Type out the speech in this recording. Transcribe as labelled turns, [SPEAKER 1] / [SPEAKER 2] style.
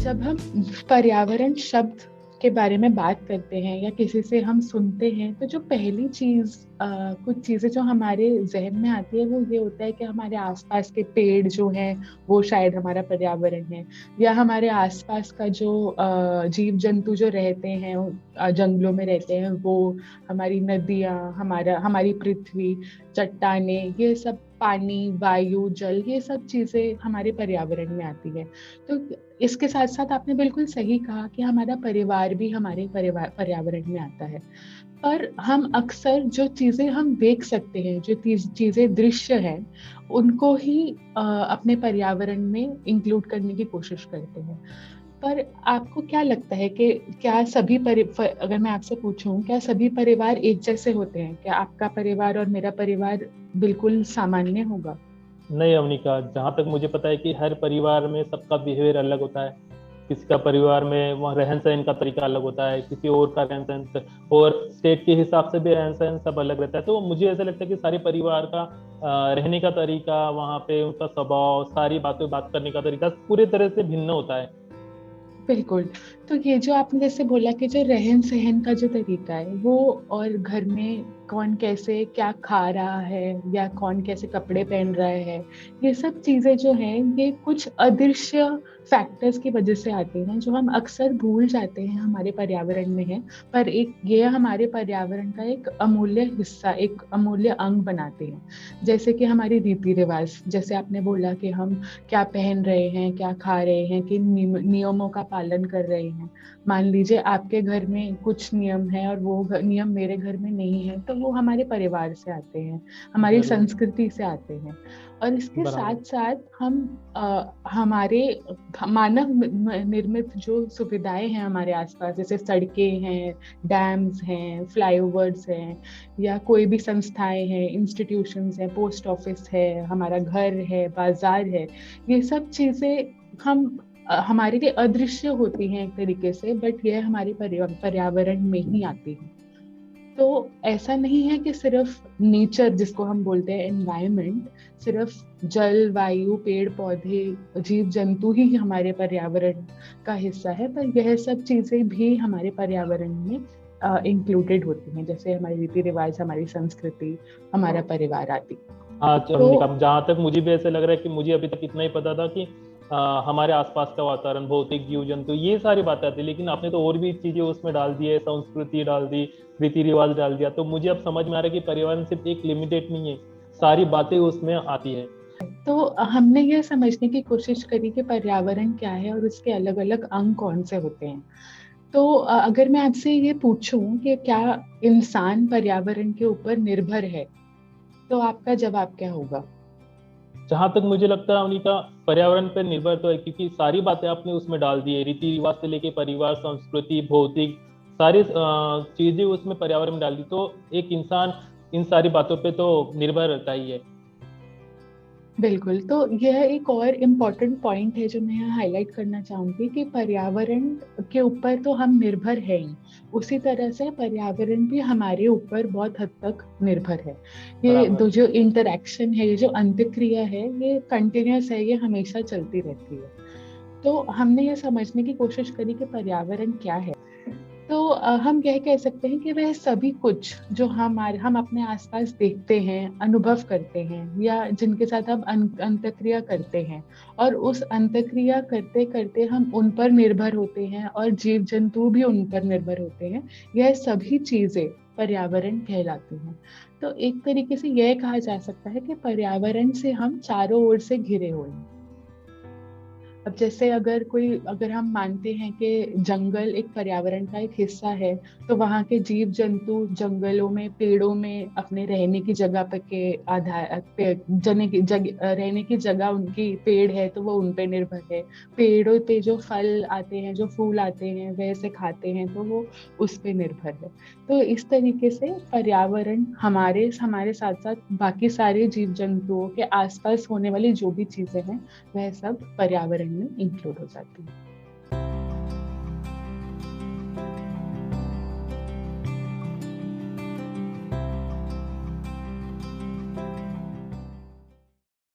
[SPEAKER 1] जब हम पर्यावरण शब्द के बारे में बात करते हैं या किसी से हम सुनते हैं तो जो पहली चीज कुछ चीजें जो हमारे जहन में आती है वो ये होता है कि हमारे आसपास के पेड़ जो हैं वो शायद हमारा पर्यावरण है, या हमारे आसपास का जो जीव जंतु जो रहते हैं जंगलों में रहते हैं वो, हमारी नदियाँ, हमारी पृथ्वी, चट्टाने, ये सब, पानी, वायु, जल, ये सब चीजें हमारे पर्यावरण में आती है। तो इसके साथ साथ आपने बिल्कुल सही कहा कि हमारा परिवार भी हमारे पर्यावरण में आता है। पर हम अक्सर जो चीजें हम देख सकते हैं, जो चीजें दृश्य हैं, उनको ही अपने पर्यावरण में इंक्लूड करने की कोशिश करते हैं। पर आपको क्या लगता है कि क्या अगर मैं आपसे पूछूं, क्या सभी परिवार एक जैसे होते हैं? क्या आपका परिवार और मेरा परिवार बिल्कुल सामान्य होगा?
[SPEAKER 2] नहीं अवनिका, जहाँ तक मुझे पता है कि हर परिवार में सबका बिहेवियर अलग होता है। किसी का परिवार में वहाँ रहन सहन का तरीका अलग होता है, किसी और का रहन सहन और स्टेट के हिसाब से भी रहन सहन सब अलग रहता है। तो मुझे ऐसा लगता है कि सारे परिवार का रहने का तरीका, वहाँ पे उनका स्वभाव, सारी बातें बात करने का तरीका पूरी तरह से भिन्न होता है।
[SPEAKER 1] बिल्कुल। तो ये जो आपने जैसे बोला कि जो रहन सहन का जो तरीका है वो, और घर में कौन कैसे क्या खा रहा है या कौन कैसे कपड़े पहन रहा है, ये सब चीजें जो हैं ये कुछ अदृश्य फैक्टर्स की वजह से आती हैं जो हम अक्सर भूल जाते हैं हमारे पर्यावरण में है। पर ये हमारे पर्यावरण का एक अमूल्य हिस्सा, एक अमूल्य अंग बनाते हैं। जैसे कि हमारी रीति रिवाज, जैसे आपने बोला कि हम क्या पहन रहे हैं, क्या खा रहे हैं, किन नियमों का पालन कर रहे हैं। मान लीजिए आपके घर में कुछ नियम है और वो नियम मेरे घर में नहीं है, तो वो हमारे परिवार से आते हैं, हमारी
[SPEAKER 2] जरूर।
[SPEAKER 1] संस्कृति से आते हैं। और इसके
[SPEAKER 2] बराबर।
[SPEAKER 1] साथ साथ हम हमारे मानव निर्मित जो सुविधाएं हैं हमारे आसपास, जैसे सड़कें हैं, डैम्स हैं, फ्लाईओवर्स हैं, या कोई भी संस्थाएं हैं, इंस्टीट्यूशंस हैं, पोस्ट ऑफिस है, हमारा घर है, बाजार है, ये सब चीजें हमारे लिए अदृश्य होती हैं एक तरीके से, बट यह हमारे पर्यावरण में ही आती है। तो ऐसा नहीं है कि सिर्फ नेचर, जिसको हम बोलते हैं एनवायरनमेंट, सिर्फ जल, वायु, पेड़ पौधे, जीव जंतु ही हमारे पर्यावरण का हिस्सा है, पर यह सब चीजें भी हमारे पर्यावरण में इंक्लूडेड होती हैं, जैसे हमारी रीति रिवाज, हमारी संस्कृति, हमारा परिवार आदि।
[SPEAKER 2] हाँ
[SPEAKER 1] तो
[SPEAKER 2] अवनिका, जहाँ तक मुझे भी ऐसे लग रहा है कि मुझे अभी तक इतना ही पता था कि हमारे आसपास का वातावरण, भौतिक जीव जंतु, ये सारी बातें आती, लेकिन आपने तो और भी चीजें उसमें डाल दी है, संस्कृति डाल दी, रीति रिवाज डाल दिया। तो मुझे अब समझ में आ रहा है कि पर्यावरण सिर्फ एक लिमिटेड नहीं है, सारी बातें उसमें आती है।
[SPEAKER 1] तो हमने ये समझने की कोशिश करी कि पर्यावरण क्या है और उसके अलग अलग अंग कौन से होते हैं। तो अगर मैं आपसे ये पूछूं कि क्या इंसान पर्यावरण के ऊपर निर्भर है, तो आपका जवाब क्या होगा?
[SPEAKER 2] जहां तक मुझे लगता है अवनिका, पर्यावरण पर निर्भर तो है, क्योंकि सारी बातें आपने उसमें डाल दी है, रीति रिवाज से लेके परिवार, संस्कृति, भौतिक, सारी चीजें उसमें पर्यावरण में डाल दी। तो एक इंसान इन सारी बातों पे तो निर्भर रहता ही है।
[SPEAKER 1] बिल्कुल। तो यह एक और इम्पोर्टेंट पॉइंट है जो मैं यहाँ हाईलाइट करना चाहूंगी कि पर्यावरण के ऊपर तो हम निर्भर है ही, उसी तरह से पर्यावरण भी हमारे ऊपर बहुत हद तक निर्भर है। ये
[SPEAKER 2] बराबर।
[SPEAKER 1] दो जो इंटरेक्शन है, ये जो अंतक्रिया है, ये कंटिन्यूस है, ये हमेशा चलती रहती है। तो हमने ये समझने की कोशिश करी कि पर्यावरण क्या है। तो हम यह कह सकते हैं कि वह सभी कुछ जो हम अपने आसपास देखते हैं, अनुभव करते हैं, या जिनके साथ हम अंतक्रिया करते हैं, और उस अंतक्रिया करते करते हम उन पर निर्भर होते हैं और जीव जंतु भी उन पर निर्भर होते हैं, यह सभी चीजें पर्यावरण कहलाती हैं। तो एक तरीके से यह कहा जा सकता है कि पर्यावरण से हम चारों ओर से घिरे हुए हैं। अब जैसे अगर हम मानते हैं कि जंगल एक पर्यावरण का एक हिस्सा है, तो वहाँ के जीव जंतु जंगलों में, पेड़ों में अपने रहने की जगह पे के आधार रहने की जगह उनकी पेड़ है तो वो उन पे निर्भर है। पेड़ों पे जो फल आते हैं, जो फूल आते हैं, वह से खाते हैं तो वो उस पे निर्भर है। तो इस तरीके से पर्यावरण हमारे हमारे साथ साथ बाकी सारे जीव जंतुओं के आसपास होने वाली जो भी चीजें हैं, वह सब पर्यावरण में इंक्लूड हो जाती है।